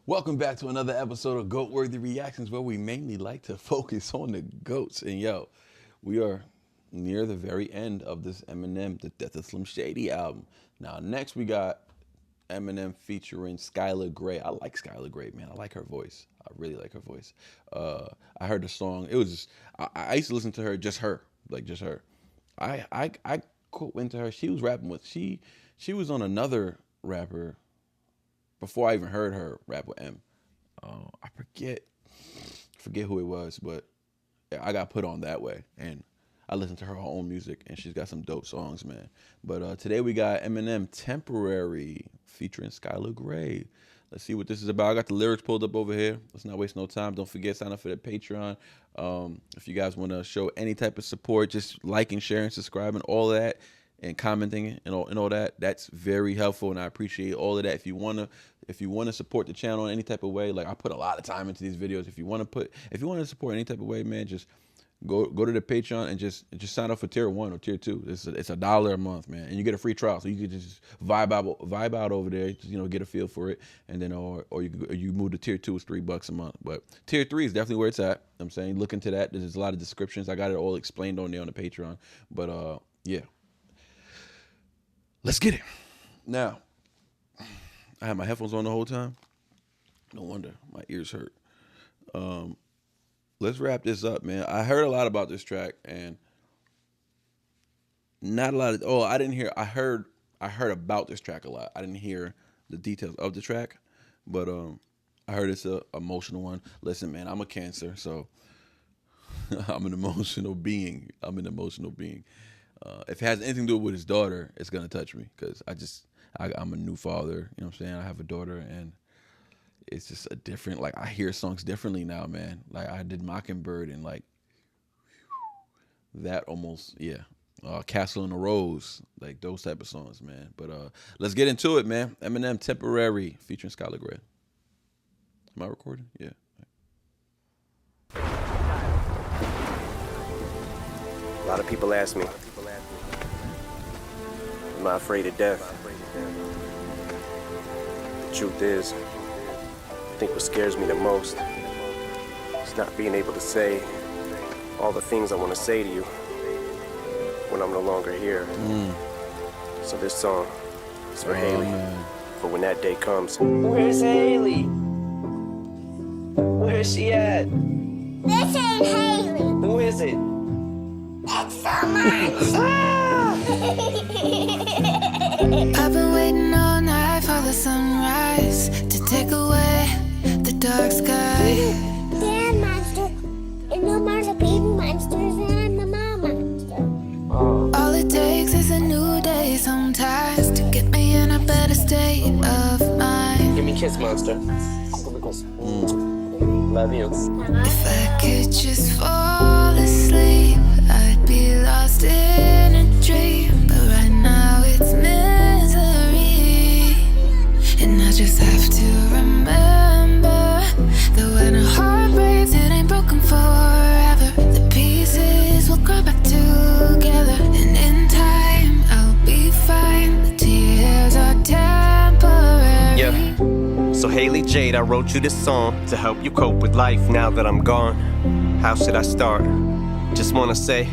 Welcome back to another episode of Goat-Worthy Reactions, where we mainly like to focus on the goats. And yo, we are near the very end of this Eminem, The Death of Slim Shady album. Now, next we got Eminem featuring SKYLAR Grey. I like SKYLAR Grey, man. I like her voice. I really like her voice. I heard the song. It was just, I used to listen to her, just her. I went to her. She was rapping with, she was on another rapper before I even heard her rap with M. I forget who it was, but I got put on that way, and I listened to her own music, and she's got some dope songs, man. But today we got Eminem Temporary featuring SKYLAR Grey. Let's see what this is about. I got the lyrics pulled up over here. Let's not waste no time. Don't forget, sign up for the Patreon. If you guys want to show any type of support, just liking, sharing, subscribing, all of that, and commenting and all that, that's very helpful, and I appreciate all of that. If you wanna support the channel in any type of way, like I put a lot of time into these videos. If you wanna support any type of way, man, just go to the Patreon and just sign up for tier 1 or tier 2. It's $1 a month, man, and you get a free trial, so you can just vibe out over there, just, get a feel for it, and then or you move to tier 2, it's $3 a month. But tier 3 is definitely where it's at. I'm saying look into that. There's a lot of descriptions. I got it all explained on there on the Patreon. But yeah. Let's get it. Now, I had my headphones on the whole time. No wonder my ears hurt. Let's wrap this up, man. I heard a lot about this track, and not a lot of. Oh, I didn't hear. I heard about this track a lot. I didn't hear the details of the track, but I heard it's a emotional one. Listen, man, I'm a Cancer, so I'm an emotional being. If it has anything to do with his daughter, it's gonna touch me, because I'm a new father. You know what I'm saying? I have a daughter, and it's just a different, like, I hear songs differently now, man. Like, I did Mockingbird, and like that almost, yeah. Castle in a Rose, like those type of songs, man. But let's get into it, man. Eminem Temporary featuring SKYLAR Grey. Am I recording? Yeah. A lot of people ask me, am I afraid of death? The truth is, I think what scares me the most is not being able to say all the things I want to say to you when I'm no longer here. So this song is for Haley, for when that day comes. Where's Haley? Where's she at? This ain't Haley. Who is it? It's someone. I've been waiting all night for the sunrise to take away the dark sky. They're a monster, and no monster, baby monsters, and I'm the mom monster. All it takes is a new day sometimes to get me in a better state of mind. Give me a kiss, monster. Love you. If I could just fall asleep, I'd be lost in a dream. But right now it's misery, and I just have to remember that when a heart breaks, it ain't broken forever. The pieces will grow back together, and in time I'll be fine. The tears are temporary. Yeah. So Haley Jade, I wrote you this song to help you cope with life now that I'm gone. How should I start? Just wanna say,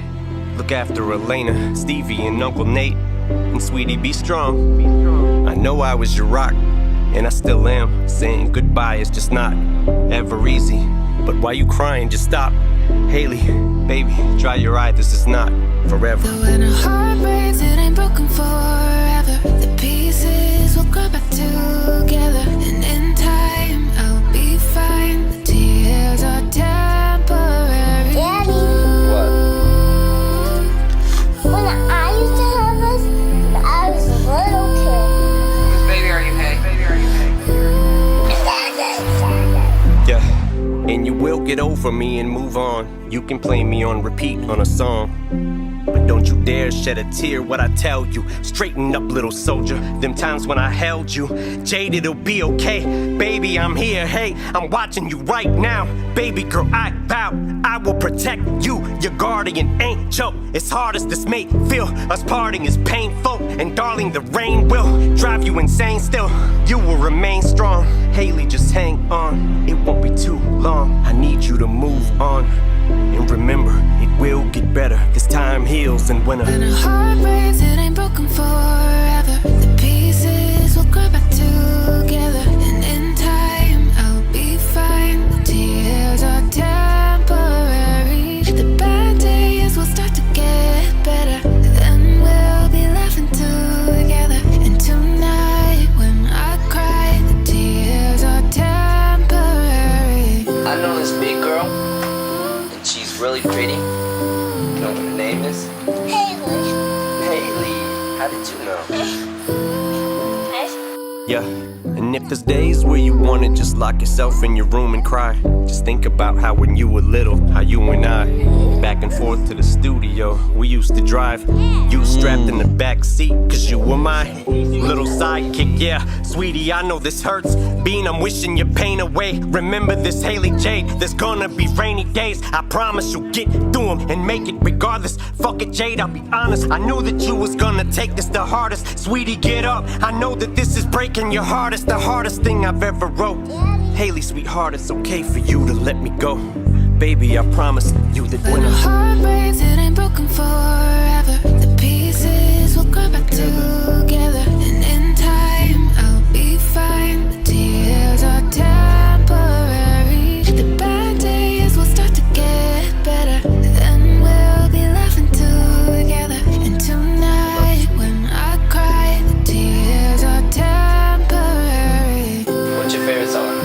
look after Elena, Stevie, and Uncle Nate. And sweetie, be strong. I know I was your rock, and I still am. Saying goodbye is just not ever easy. But why you crying? Just stop. Haley, baby, dry your eye, this is not forever. But when a heart breaks, it ain't broken forever. The pieces will grow back together, and in time I'll be fine. The tears are temporary. Daddy. What? When I used to have this, I was a little kid. Baby, are you okay? Yeah, and you will get over me and move on. You can play me on repeat on a song, but don't you dare shed a tear. What I tell you, straighten up, little soldier. Them times when I held you, Jade, it'll be okay. Baby, I'm here, hey, I'm watching you right now. Baby girl, I vow I will protect you, your guardian angel. As hard as this may feel, us parting is painful. And darling, the rain will drive you insane still. You will remain strong. Haley, just hang on. It won't be too long. I need you to move on. And remember, it will get better. This time heals in winter. When a heart breaks, it ain't broken forever. The pieces will grow back together. And in time, I'll be fine. The tears are temporary. The bad days will start to get better. Then we'll be laughing together. And tonight, when I cry, the tears are temporary. I know this big girl, and she's really pretty. You know what her name is? Haley. Haley. How did you know? Yeah, and if there's days where you wanna just lock yourself in your room and cry, just think about how when you were little, how you and I, back and forth to the studio, we used to drive. You strapped in the back seat, cause you were my little sidekick. Yeah, sweetie, I know this hurts. Bean, I'm wishing your pain away. Remember this, Haley Jade, there's gonna be rainy days. I promise you'll get through them and make it regardless. Fuck it, Jade, I'll be honest. I knew that you was gonna take this the hardest. Sweetie, get up. I know that this is breaking your heart. It's the hardest thing I've ever wrote. Haley, sweetheart, it's okay for you to let me go. Baby, I promise you that When a heart breaks, it ain't broken forever. The pieces will grow back together. And in time, I'll be fine. The tears are temporary. The bad days will start to get better. Then we'll be laughing together. And tonight, when I cry, the tears are temporary. What's your favorite song?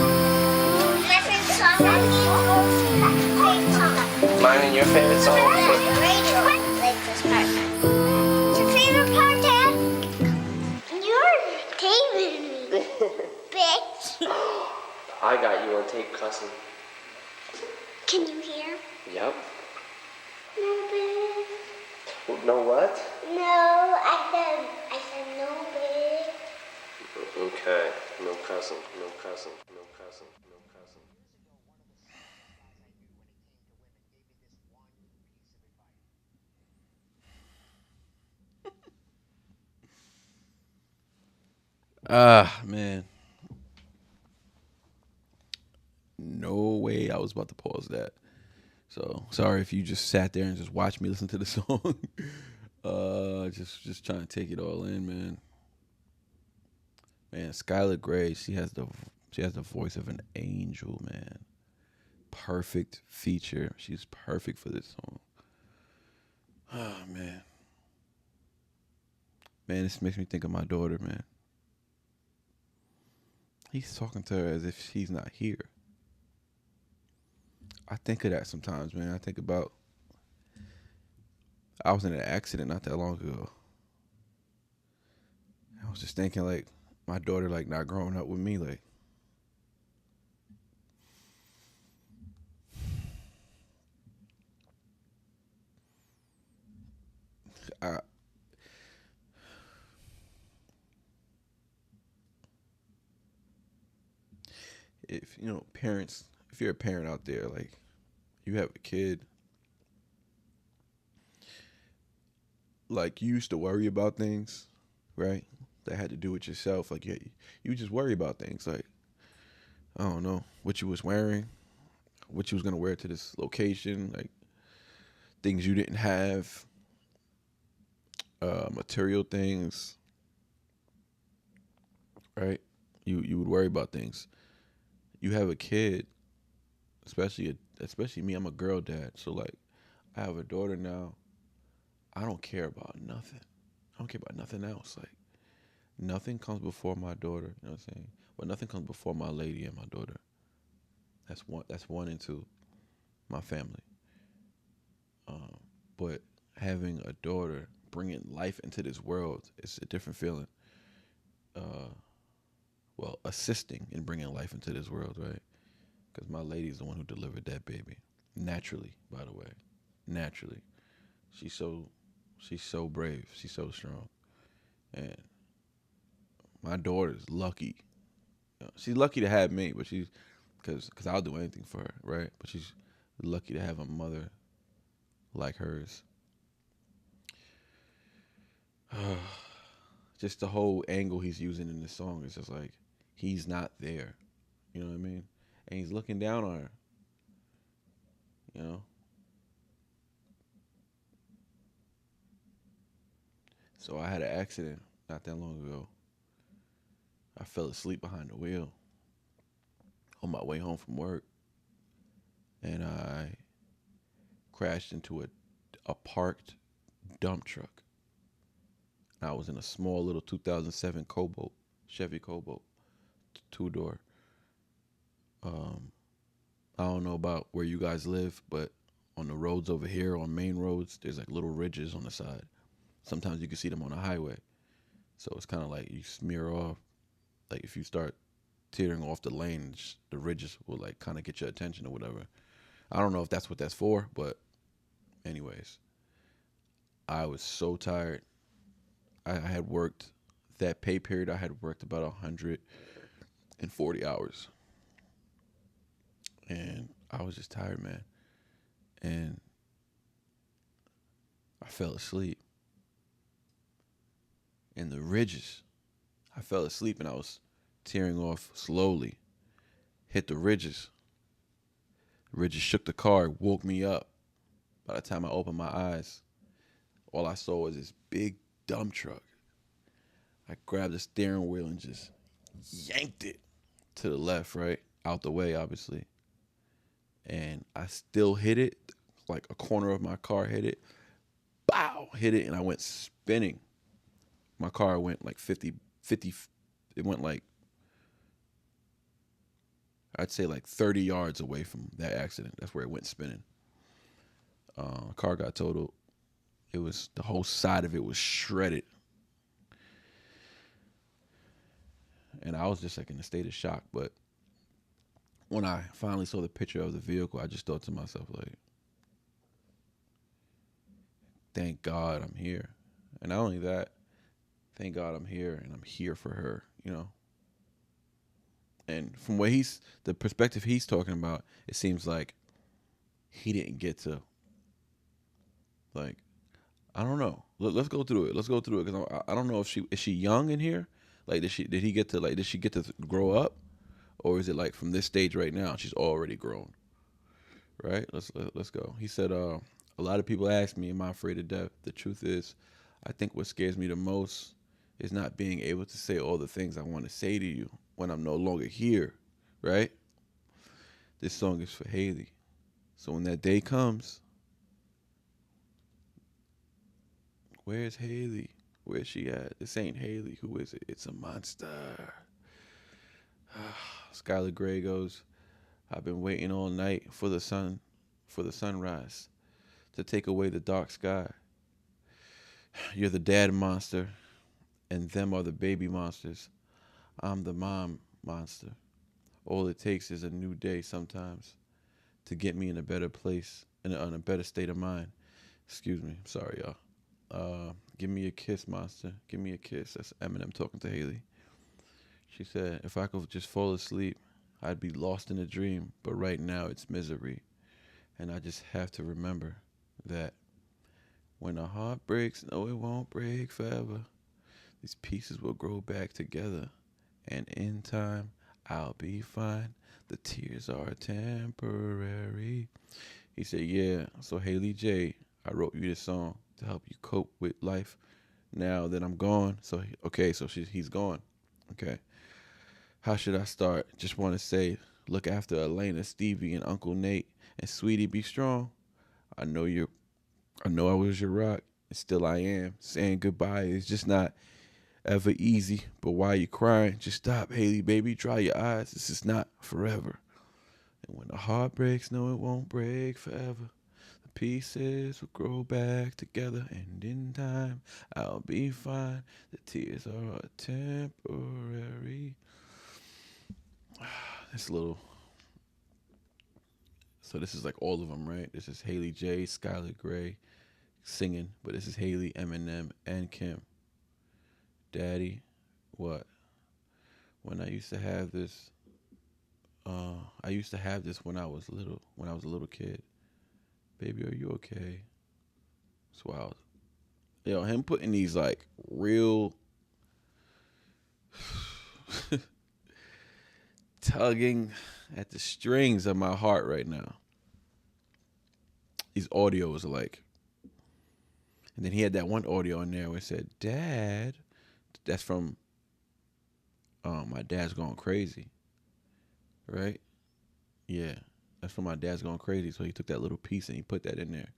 My favorite song is Mine and your favorite song? like this part. What's your favorite part, Dad? You're taping me, bitch. I got you on tape cussing. Can you hear? Yep. No, bitch. Know what? No, I said no, bitch. Okay. No cussing. No cussing. No cussing. No cussing. Man. No way I was about to pause that. So sorry if you just sat there and just watched me listen to the song. Just trying to take it all in, man. Man, SKYLAR Grey, she has the voice of an angel, man. Perfect feature. She's perfect for this song. Oh man. Man, this makes me think of my daughter, man. He's talking to her as if she's not here. I think of that sometimes, man. I think about, I was in an accident not that long ago. I was just thinking, like, my daughter, like, not growing up with me, like. If, you know, parents, if you're a parent out there, like, you have a kid, like, you used to worry about things, right? That had to do with yourself. Like, you just worry about things, like, I don't know, what you was wearing, what you was going to wear to this location, like, things you didn't have, material things, right? You would worry about things. You have a kid, especially me. I'm a girl dad, so like, I have a daughter now. I don't care about nothing. I don't care about nothing else. Like, nothing comes before my daughter. You know what I'm saying? But nothing comes before my lady and my daughter. That's one and two. My family. But having a daughter, bringing life into this world, it's a different feeling. Well, assisting in bringing life into this world, right? Because my lady's the one who delivered that baby. Naturally, by the way. Naturally. She's so She's so brave. She's so strong. And my daughter's lucky. She's lucky to have me, but because I'll do anything for her, right? But she's lucky to have a mother like hers. Just the whole angle he's using in this song is just like he's not there. You know what I mean? And he's looking down on her. You know? So I had an accident not that long ago. I fell asleep behind the wheel on my way home from work. And I crashed into a parked dump truck. And I was in a small little 2007 Cobalt, Chevy Cobalt, 2-door. I don't know about where you guys live, but on the roads over here, on main roads, there's like little ridges on the side. Sometimes you can see them on the highway. So it's kind of like you smear off. Like if you start tearing off the lanes, the ridges will like kind of get your attention or whatever. I don't know if that's what that's for, but anyways, I was so tired. I had worked that pay period. I had worked about 140 hours. And I was just tired, man. And I fell asleep. And the ridges, I fell asleep and I was tearing off slowly. Hit the ridges. The ridges shook the car, woke me up. By the time I opened my eyes, all I saw was this big dump truck. I grabbed the steering wheel and just yanked it to the left, right? Out the way, obviously. And I still hit it, like a corner of my car hit it. Bow! Hit it, and I went spinning. My car went like 50, it went like, I'd say like 30 yards away from that accident. That's where it went spinning. Car got totaled. It was, the whole side of it was shredded. And I was just like in a state of shock. But when I finally saw the picture of the vehicle, I just thought to myself, like, thank God I'm here. And not only that, thank God I'm here and I'm here for her, you know? And from what the perspective he's talking about, it seems like he didn't get to, like, I don't know. Let's go through it. Let's go through it because I don't know if is she young in here? Like, did she get to grow up, or is it like from this stage right now she's already grown? Right. Let's go. He said, a lot of people ask me, am I afraid of death? The truth is, I think what scares me the most is not being able to say all the things I want to say to you when I'm no longer here. Right. This song is for Haley. So when that day comes, where's Haley? Where's she at? This ain't Haley. Who is it? It's a monster. Skylar Gray goes, I've been waiting all night for the sunrise to take away the dark sky. You're the dad monster, and them are the baby monsters. I'm the mom monster. All it takes is a new day sometimes to get me in a better place, in a better state of mind. Excuse me. Sorry, y'all. Give me a kiss, monster. Give me a kiss. That's Eminem talking to Haley. She said, if I could just fall asleep, I'd be lost in a dream, but right now it's misery. And I just have to remember that when a heart breaks, no, it won't break forever. These pieces will grow back together, and in time, I'll be fine. The tears are temporary. He said, yeah, so Haley J, I wrote you this song to help you cope with life now that I'm gone. So, okay, so he's gone. Okay. How should I start? Just want to say, look after Elena, Stevie, and Uncle Nate. And sweetie, be strong. I know I was your rock, and still I am. Saying goodbye is just not ever easy. But while you're crying, just stop, Haley, baby. Dry your eyes. This is not forever. And when the heart breaks, no, it won't break forever. The pieces will grow back together, and in time, I'll be fine. The tears are temporary. So this is like all of them, right? This is Haley J, Skylar Gray, singing, but this is Haley, Eminem, and Kim. Daddy, what? When I used to have this, I used to have this when I was little, when I was a little kid. Baby, are you okay? It's wild. Yo, him putting these like real tugging at the strings of my heart right now. These audios are like, and then he had that one audio in there where it said, Dad. That's from My Dad's Going Crazy, right? Yeah, that's from My Dad's Going Crazy. So he took that little piece and he put that in there.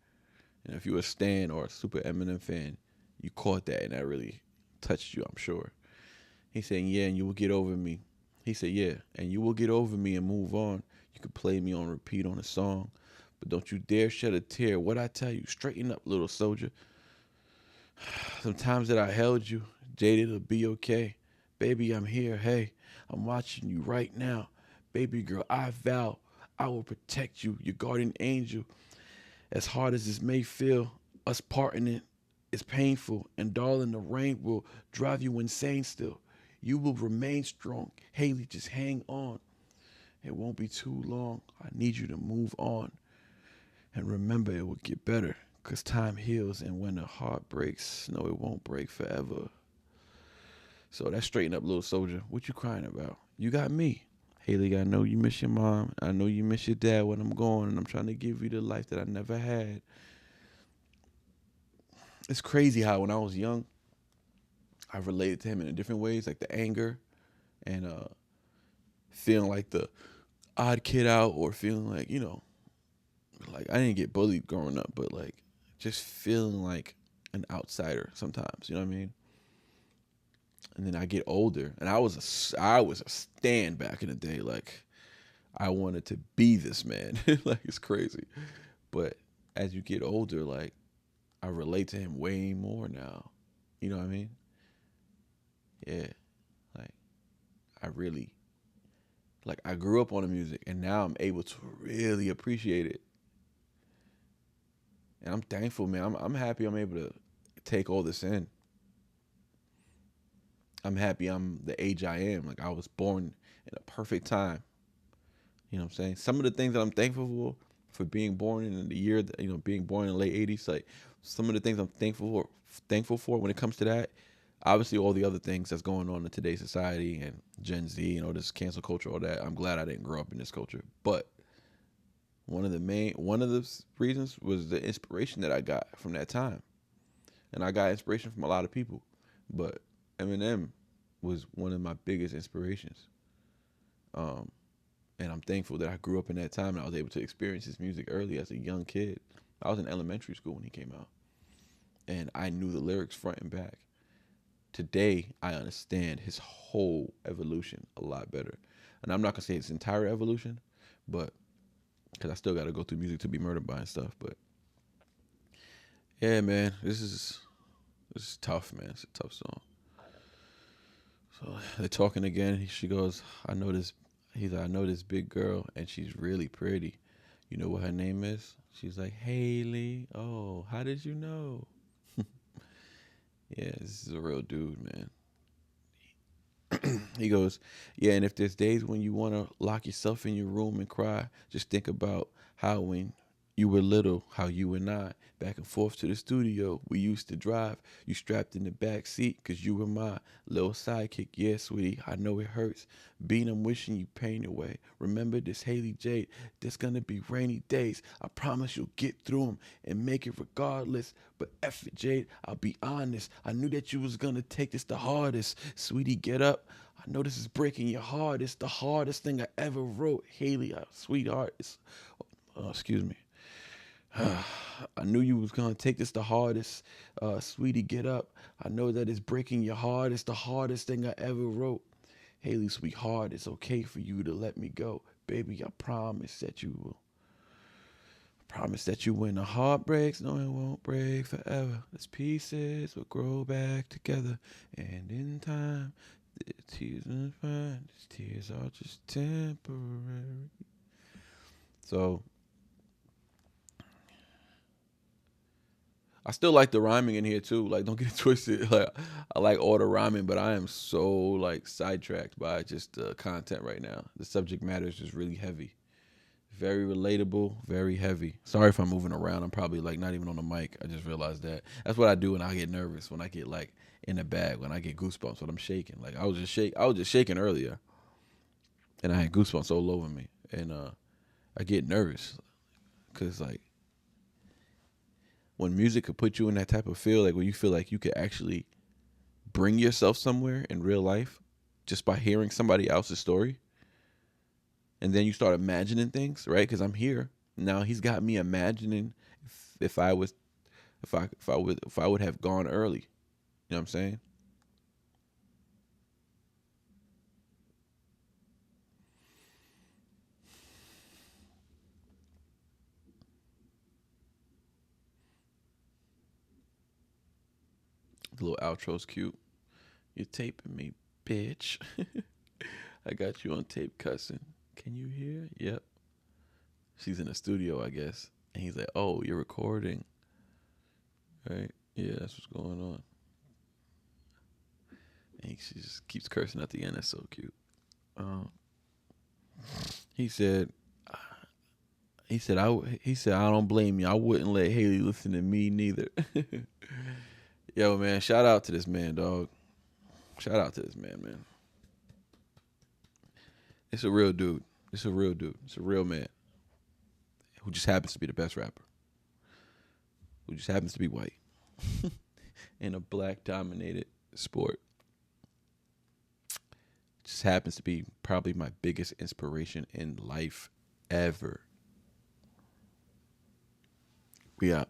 And if you were a Stan or a super Eminem fan, you caught that and that really touched you, I'm sure. He said, yeah, and you will get over me. He said, yeah, and you will get over me and move on. You could play me on repeat on a song, but don't you dare shed a tear. What I tell you, straighten up, little soldier. Sometimes that I held you, jaded, it'll be okay. Baby, I'm here. Hey, I'm watching you right now. Baby girl, I vow I will protect you, your guardian angel. As hard as this may feel, us parting it is painful. And darling, the rain will drive you insane still. You will remain strong. Haley, just hang on. It won't be too long. I need you to move on. And remember, it will get better. Because time heals, and when the heart breaks, no, it won't break forever. So that's straighten up, little soldier. What you crying about? You got me. Haley, I know you miss your mom. I know you miss your dad when I'm gone, and I'm trying to give you the life that I never had. It's crazy how when I was young, I related to him in different ways, like the anger and feeling like the odd kid out, or feeling like, like I didn't get bullied growing up, but like just feeling like an outsider sometimes, you know what I mean? And then I get older, and I was a stan back in the day. Like I wanted to be this man. Like it's crazy. But as you get older, like I relate to him way more now. You know what I mean? Yeah. Like I really, like I grew up on the music, and now I'm able to really appreciate it. And I'm thankful, man. I'm happy I'm able to take all this in. I'm happy I'm the age I am. Like I was born in a perfect time. You know what I'm saying? Some of the things that I'm thankful for being born in the year that, being born in the late 80s, like some of the things I'm thankful for when it comes to that, obviously all the other things that's going on in today's society and Gen Z and all this cancel culture, all that, I'm glad I didn't grow up in this culture. But one of the reasons was the inspiration that I got from that time. And I got inspiration from a lot of people, but Eminem was one of my biggest inspirations. And I'm thankful that I grew up in that time and I was able to experience his music early as a young kid. I was in elementary school when he came out, and I knew the lyrics front and back. Today, I understand his whole evolution a lot better. And I'm not going to say his entire evolution, but because I still got to go through music to be murdered by and stuff. But yeah, man, this is tough, man. It's a tough song. So they're talking again. She goes, I know this. He's like, I know this big girl, and she's really pretty. You know what her name is? She's like, Haley. Oh, how did you know? Yeah, this is a real dude, man. He goes, yeah, and if there's days when you want to lock yourself in your room and cry, just think about how when you were little, how you and I, back and forth to the studio, we used to drive. You strapped in the back seat because you were my little sidekick. Yeah, sweetie, I know it hurts. Bean, I'm wishing you pain away. Remember this, Haley Jade, there's going to be rainy days. I promise you'll get through them and make it regardless. But F it, Jade, I'll be honest. I knew that you was going to take this the hardest. Sweetie, get up. I know this is breaking your heart. It's the hardest thing I ever wrote. Haley, sweetheart. Excuse me. I knew you was gonna take this the hardest. Sweetie, get up. I know that it's breaking your heart. It's the hardest thing I ever wrote. Haley, sweetheart, it's okay for you to let me go. Baby, I promise that you will. I promise that you, when the heart breaks, no, it won't break forever. These pieces will grow back together. And in time, the tears will find. These tears are just temporary. So I still like the rhyming in here too. Like, don't get it twisted. Like, I like all the rhyming, but I am so like sidetracked by just the content right now. The subject matter is just really heavy, very relatable, very heavy. Sorry if I'm moving around. I'm probably like not even on the mic. I just realized that. That's what I do when I get nervous. When I get like in the bag. When I get goosebumps. When I'm shaking. Like I was just shaking earlier, and I had goosebumps all over me. And I get nervous because like, when music could put you in that type of feel, like when you feel like you could actually bring yourself somewhere in real life just by hearing somebody else's story, and then you start imagining things, right? Because I'm here now. He's got me imagining if I would have gone early. You know what I'm saying? The little outro's cute. You're taping me, bitch. I got you on tape cussing. Can you hear? Yep. She's in the studio, I guess. And he's like, oh, you're recording. Right? Yeah, that's what's going on. And she just keeps cursing at the end. That's so cute. He said, I don't blame you. I wouldn't let Haley listen to me neither. Yo, man, shout out to this man, dog. Shout out to this man. It's a real dude. It's a real man who just happens to be the best rapper. Who just happens to be white in a black-dominated sport. Just happens to be probably my biggest inspiration in life ever. We out.